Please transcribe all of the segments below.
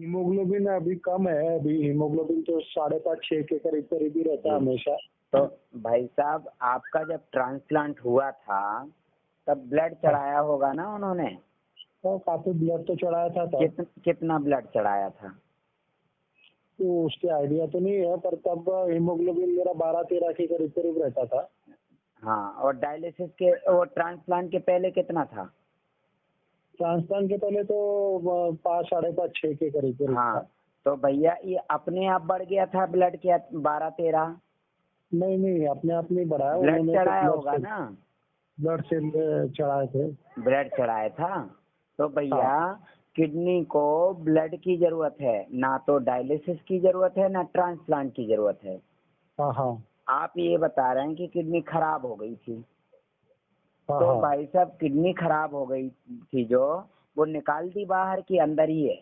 Haemoglobin अभी कम है। अभी हीमोग्लोबिन तो 5.5-6 के करीब करीब ही रहता है हमेशा। तो भाई साहब आपका जब ट्रांसप्लांट हुआ था तब ब्लड चढ़ाया होगा ना उन्होंने? तो काफी ब्लड तो चढ़ाया था तब। कितना ब्लड चढ़ाया था? तो उसके आइडिया तो नहीं है, पर तब हीमोग्लोबिन मेरा 12-13 के करीब करीब रहता था। हाँ, और डायलिसिस के वो ट्रांसप्लांट के पहले कितना था? ट्रांसप्लांट के पहले तो 5-5.5-6 के करीब करीब हाँ, था। तो भैया ये अपने आप बढ़ गया था ब्लड क्या 12-13? नहीं नहीं, अपने आप नहीं बढ़ा है। ब्लड उन्होंने चढ़ाया तो होगा ना? ब्लड सेल चढ़ाए थे। ब्लड चढ़ाया था। तो भैया किडनी को ब्लड की जरूरत है, ना तो डायलिसिस की जरूरत है ना ट्रांसप्लांट की जरूरत है। हाँ हाँ आप ये बता रहे हैं कि किडनी खराब हो गई थी। हाँ तो हाँ। भाई साहब किडनी खराब हो गई थी जो वो निकाल दी बाहर की अंदर ही है?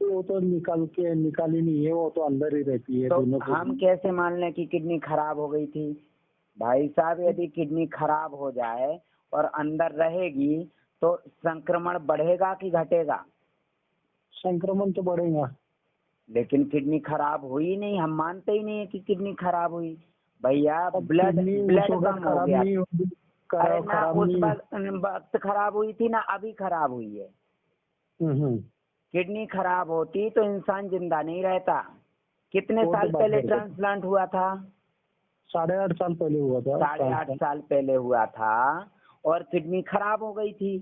वो तो निकाली नहीं है, वो तो अंदर ही रहती है तो दोनों हम कैसे मान लें कि किडनी खराब हो गई थी? भाई साहब यदि किडनी खराब हो जाए और अंदर रहेगी तो संक्रमण बढ़ेगा कि घटेगा? संक्रमण तो बढ़ेगा। लेकिन किडनी खराब हुई नहीं, हम मानते ही नहीं है कि किडनी खराब हुई। भैया ब्लड कम हो गया। अरे ना उस वक्त खराब हुई थी ना अभी खराब हुई है। किडनी खराब होती तो इंसान जिंदा नहीं रहता। कितने साल पहले ट्रांसप्लांट हुआ था? 8.5 साल पहले हुआ था। 8.5 साल पहले हुआ था और किडनी खराब हो गई थी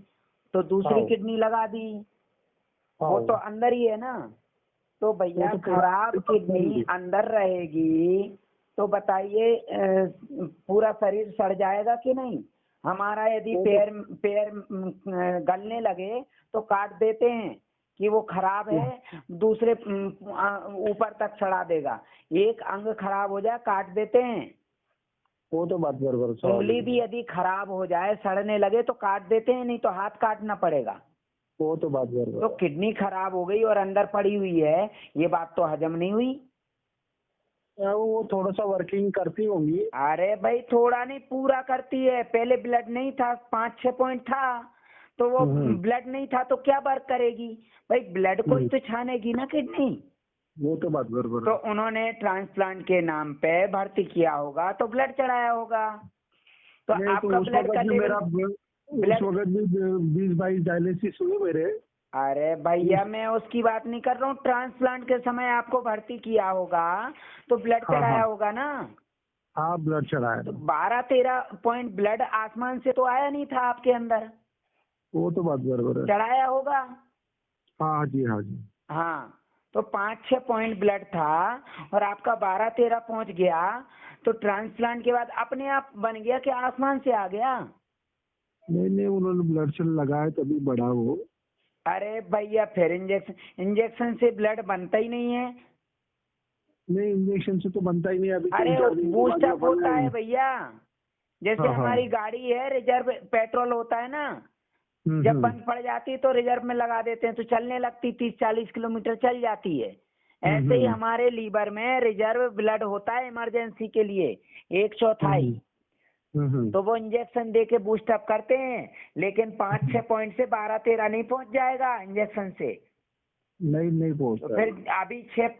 तो दूसरी किडनी लगा दी। वो तो अंदर ही है ना। तो भैया खराब किडनी अंदर रहेगी तो बताइए पूरा शरीर सड़ जाएगा कि नहीं? हमारा यदि पैर गलने लगे तो काट देते हैं कि वो खराब है, दूसरे ऊपर तक चढ़ा देगा। एक अंग खराब हो जाए काट देते हैं। वो तो बात बराबर। उंगली भी यदि खराब हो जाए सड़ने लगे तो काट देते हैं, नहीं तो हाथ काटना पड़ेगा। वो तो बात बराबर। तो किडनी खराब हो गई और अंदर पड़ी हुई है, ये बात तो हजम नहीं हुई। वो थोड़ा सा वर्किंग करती होंगी। अरे भाई थोड़ा नहीं पूरा करती है। पहले ब्लड नहीं था, 5-6 पॉइंट था तो वो ब्लड नहीं था तो क्या वर्क करेगी भाई? ब्लड को ही तो छानेगी ना किडनी। वो तो बात बराबर। तो उन्होंने ट्रांसप्लांट के नाम पे भर्ती किया होगा तो ब्लड चढ़ाया होगा। तो आपका ब्लड का लेवल उस वक्त भी 20-22 डायलिसिस हुए मेरे। अरे भैया मैं उसकी बात नहीं कर रहा हूँ। ट्रांसप्लांट के समय आपको भर्ती किया होगा तो ब्लड चढ़ाया होगा ना? हाँ ब्लड चढ़ाया। तो 12-13 पॉइंट ब्लड आसमान से तो आया नहीं था आपके अंदर। वो तो बात बराबर है। चढ़ाया होगा। हाँ जी हाँ जी। हाँ, तो 5-6 पॉइंट ब्लड था और आपका 12-13 पहुंच गया तो ट्रांसप्लांट के बाद अपने आप बन गया कि आसमान से आ गया? नहीं उन्होंने ब्लड सेल लगाया तभी बढ़ा वो। अरे भैया फिर इंजेक्शन से ब्लड बनता ही नहीं है। नहीं इंजेक्शन से तो बनता ही नहीं। अभी अरे बूस्टअप होता है भैया। जैसे हमारी गाड़ी है रिजर्व पेट्रोल होता है ना, जब बंद पड़ जाती है तो रिजर्व में लगा देते हैं तो चलने लगती 30-40 किलोमीटर चल जाती है। ऐसे ही हमारे लीवर में रिजर्व ब्लड होता है इमरजेंसी के लिए 1/4। तो वो इंजेक्शन दे के बूस्टअप करते हैं, लेकिन 5-6 पॉइंट से 12-13 नहीं पहुंच जाएगा इंजेक्शन से। नहीं पहुंचता। तो फिर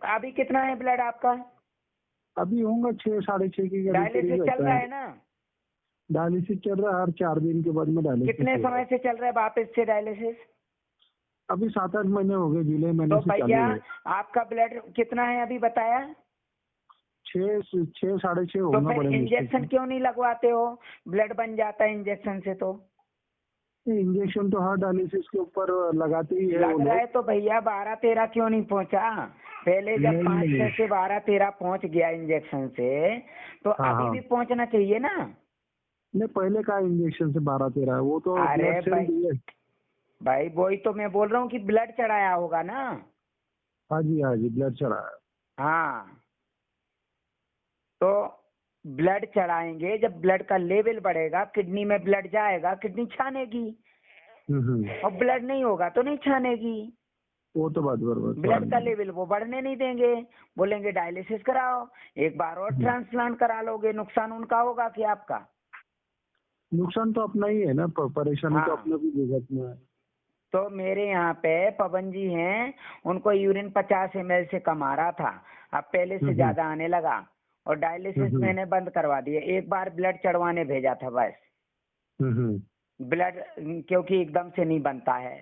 अभी कितना है ब्लड आपका? अभी होगा 6-6.5 की। डायलिसिस चल रहा है ना? डायलिसिस चल रहा है हर 4 दिन के बाद में डायलिसिस। कितने समय से चल रहा है वापस से डायलिसिस? अभी 7-8 महीने हो गए, जुलाई महीने तो से चालू भैया है। आपका ब्लड कितना है अभी बताया? 6-6.5 तो होना फिर पड़ेगा। इंजेक्शन क्यों नहीं लगवाते हो? ब्लड बन जाता है इंजेक्शन से। तो इंजेक्शन तो हर डायलिसिस के ऊपर लगाते ही है लग रहा है तो भैया 12-13 क्यों नहीं पहुंचा? पहले जब 5-6 से 12-13 पहुंच गया इंजेक्शन से तो अभी भी पहुंचना चाहिए ना? नहीं पहले का इंजेक्शन से 12-13 वो तो। अरे भाई वही तो मैं बोल रहा हूँ कि ब्लड चढ़ाया होगा ना। हाँ जी ब्लड चढ़ाया। हाँ, तो ब्लड चढ़ाएंगे, जब ब्लड का लेवल बढ़ेगा किडनी में ब्लड जाएगा, किडनी छानेगी। और ब्लड नहीं होगा तो नहीं छानेगी। वो तो बात बराबर। ब्लड का लेवल वो बढ़ने नहीं देंगे, बोलेंगे डायलिसिस कराओ, एक बार और ट्रांसप्लांट करा लोगे। नुकसान उनका होगा कि आपका? नुकसान तो अपना ही है ना, परेशानी तो अपना भी जगत में है। तो मेरे यहाँ पे पवन जी हैं, उनको यूरिन 50 ml से कम आ रहा था, अब पहले से ज्यादा आने लगा, और डायलिसिस मैंने बंद करवा दिया। एक बार ब्लड चढ़वाने भेजा था बस, ब्लड क्योंकि एकदम से नहीं बनता है,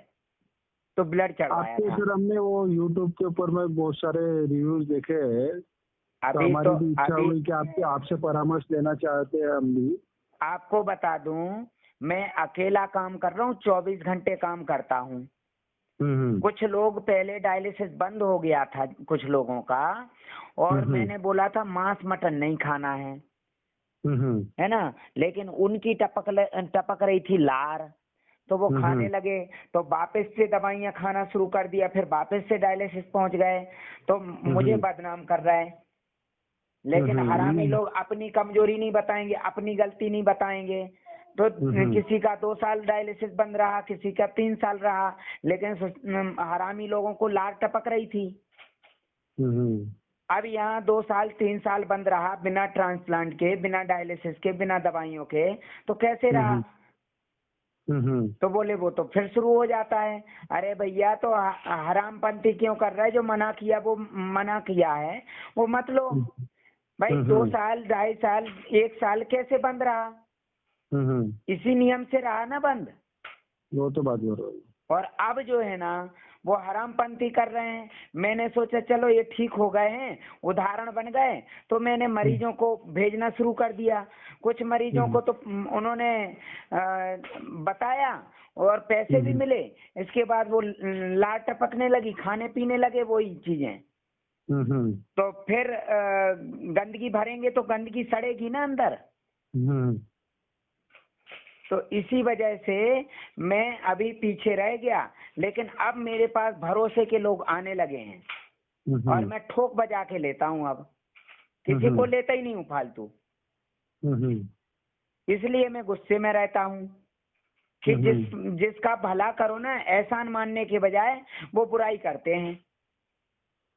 तो ब्लड चढ़वाया आपके था। सर हमने वो यूट्यूब के ऊपर में बहुत सारे रिव्यूज देखे हैं, तो अभी हमारी तो भी इच्छा अभी हुई कि आपसे परामर्श लेना चाहते हैं हम भी। आपको बता दूं, मैं अकेला काम कर रहा हूँ, 24 घंटे काम करता हूँ। कुछ लोग पहले डायलिसिस बंद हो गया था कुछ लोगों का, और मैंने बोला था मांस मटन नहीं खाना है ना, लेकिन उनकी टपक रही थी लार, तो वो खाने लगे, तो वापस से दवाइयां खाना शुरू कर दिया, फिर वापस से डायलिसिस पहुंच गए, तो मुझे बदनाम कर रहा है। लेकिन हरामी लोग अपनी कमजोरी नहीं बताएंगे, अपनी गलती नहीं बताएंगे। तो किसी का 2 साल डायलिसिस बंद रहा, किसी का 3 साल रहा, लेकिन हरामी लोगों को लार टपक रही थी। अब यहाँ 2 साल 3 साल बंद रहा, बिना ट्रांसप्लांट के, बिना डायलिसिस के, बिना दवाइयों के, तो कैसे रहा? तो बोले वो तो फिर शुरू हो जाता है। अरे भैया, तो हरामपंथी क्यों कर रहा है? जो मना किया वो मना किया है, वो मत लो भाई। 2 साल 2.5 साल 1 साल कैसे बंद रहा? इसी नियम से रहा ना बंद। वो तो बात हो रही है। और अब जो है ना, वो हरामपंथी कर रहे हैं। मैंने सोचा चलो ये ठीक हो गए हैं, उदाहरण बन गए, तो मैंने मरीजों को भेजना शुरू कर दिया। कुछ मरीजों को तो उन्होंने बताया और पैसे भी मिले। इसके बाद वो लार टपकने लगी, खाने पीने लगे वही चीजें। तो फिर गंदगी भरेंगे तो गंदगी सड़ेगी ना अंदर। तो इसी वजह से मैं अभी पीछे रह गया, लेकिन अब मेरे पास भरोसे के लोग आने लगे हैं, और मैं ठोक बजा के लेता हूँ। अब किसी को लेता ही नहीं हूँ फालतू, इसलिए मैं गुस्से में रहता हूँ कि जिसका भला करो ना, एहसान मानने के बजाय वो बुराई करते हैं।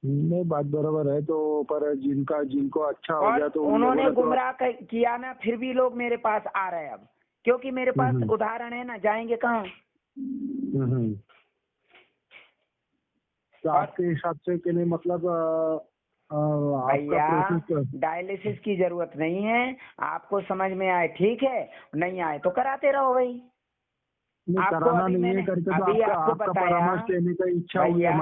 नहीं, बात बराबर है। तो पर जिनको अच्छा हो गया तो उन्होंने गुमराह किया ना, फिर भी लोग मेरे पास आ रहे हैं अब, क्योंकि मेरे पास उदाहरण है ना, जाएंगे कहाँ? तो आपके हिसाब से कि नहीं, मतलब भैया डायलिसिस की जरूरत नहीं है। आपको समझ में आए ठीक है, नहीं आए तो कराते रहो भाई। आपको अभी मैंने आपको बताया भैया,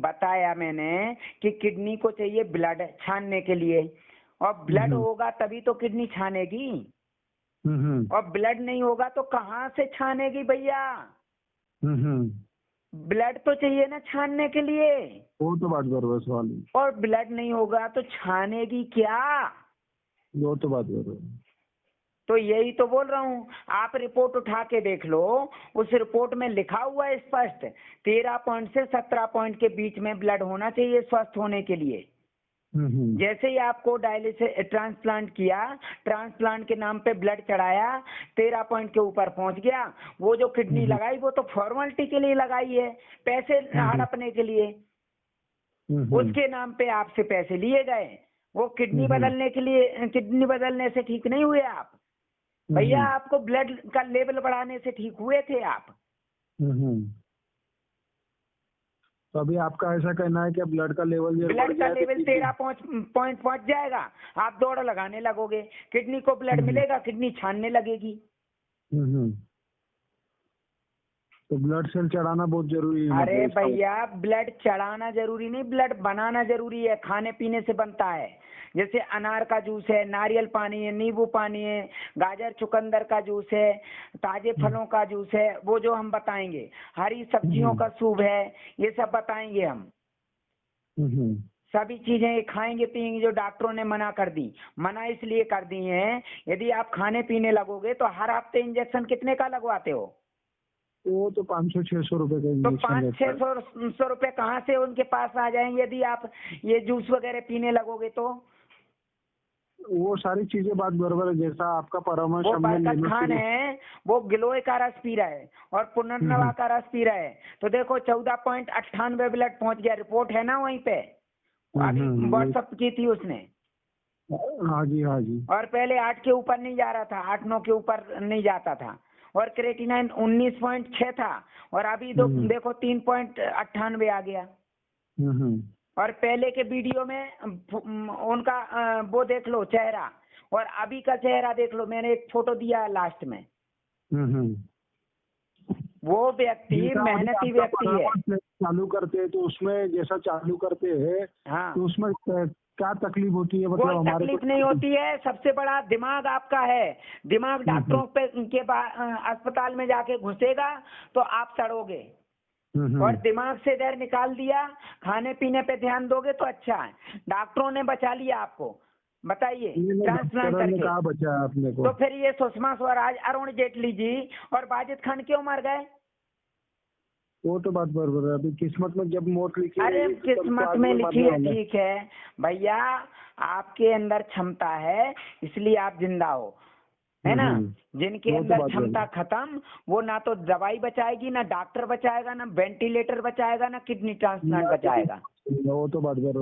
बताया मैंने कि किडनी को चाहिए ब्लड छानने के लिए, और ब्लड होगा तभी तो किडनी छानेगी, और ब्लड नहीं होगा तो कहाँ से छानेगी भैया? ब्लड तो चाहिए ना छानने के लिए। वो तो बात बराबर सवाल है। और ब्लड नहीं होगा तो छानेगी क्या? वो तो बात बराबर। तो यही तो बोल रहा हूँ, आप रिपोर्ट उठा के देख लो, उस रिपोर्ट में लिखा हुआ है स्पष्ट, 13 पॉइंट से 17 पॉइंट के बीच में ब्लड होना चाहिए स्वस्थ होने के लिए। जैसे ही आपको डायलिसिस ट्रांसप्लांट किया, ट्रांसप्लांट के नाम पे ब्लड चढ़ाया, 13 पॉइंट के ऊपर पहुंच गया, वो जो किडनी लगाई वो तो फॉर्मेलिटी के लिए लगाई है, पैसे हड़पने के लिए। उसके नाम पे आपसे पैसे लिए गए, वो किडनी बदलने के लिए, किडनी बदलने से ठीक नहीं हुए आप भैया, आपको ब्लड का लेवल बढ़ाने से ठीक हुए थे आप। तो अभी आपका ऐसा कहना है कि ब्लड का लेवल 13 पॉइंट पहुंच जाएगा, आप दौड़ लगाने लगोगे, किडनी को ब्लड मिलेगा, किडनी छानने लगेगी। तो ब्लड सेल चढ़ाना बहुत जरूरी है। अरे भैया, ब्लड चढ़ाना जरूरी नहीं, ब्लड बनाना जरूरी है। खाने पीने से बनता है, जैसे अनार का जूस है, नारियल पानी है, नींबू पानी है, गाजर चुकंदर का जूस है, ताजे फलों का जूस है, वो जो हम बताएंगे, हरी सब्जियों का सूप है, ये सब बताएंगे हम। सभी चीजें खाएंगे पिएंगे जो डॉक्टरों ने मना कर दी। मना इसलिए कर दी है, यदि आप खाने पीने लगोगे तो हर हफ्ते इंजेक्शन कितने का लगवाते हो? वो तो 500-600 रुपए का तो 500-600 रुपए कहाँ से उनके पास आ जाएंगे यदि आप ये जूस वगैरह पीने लगोगे? तो वो सारी चीजें बात बराबर है, जैसा आपका परामर्श वो हमने बरकत खान है, वो गिलोय का रस पी रहा है और पुनर्नवा का रस पी रहा है, तो देखो 14.98 ब्लड पहुंच गया। रिपोर्ट है ना वहीं पे, अभी व्हाट्सएप की थी उसने। हाँ जी, हाँ जी। और पहले 8 के ऊपर नहीं जा रहा था, 8-9 के ऊपर नहीं जाता था, और क्रेटिनाइन 19.6 था और अभी देखो 3.98 आ गया। और पहले के वीडियो में उनका वो देख लो चेहरा और अभी का चेहरा देख लो, मैंने एक फोटो दिया लास्ट में। वो व्यक्ति मेहनती व्यक्ति है। चालू करते हैं तो उसमें जैसा चालू करते हैं हाँ, तो उसमें क्या तकलीफ होती है? कोई मतलब हमारे तकलीफ नहीं होती है। सबसे बड़ा दिमाग आपका है। दिमाग डॉक्टरों पे के अस्पताल में जाके घुसेगा तो आप सड़ोगे। और दिमाग से जहर निकाल दिया, खाने पीने पे ध्यान दोगे तो अच्छा है। डॉक्टरों ने बचा लिया आपको, बताइए, ट्रांसप्लांट करके। कहाँ बचा है अपने को? तो फिर ये सुषमा स्वराज, अरुण जेटली जी और वाजिद खान क्यों मर गए? वो तो बात बराबर है। अभी किस्मत में जब मौत लिखी अरे रहेगी तो किस्मत में लिखी है, ठीक है भैया, आपके अंदर क्षमता है इसलिए आप जिंदा हो, है ना। जिनके अंदर क्षमता खत्म, वो ना तो दवाई बचाएगी, ना डॉक्टर बचाएगा, ना वेंटिलेटर बचाएगा, ना किडनी ट्रांसप्लांट बचाएगा। वो तो बात बराबर।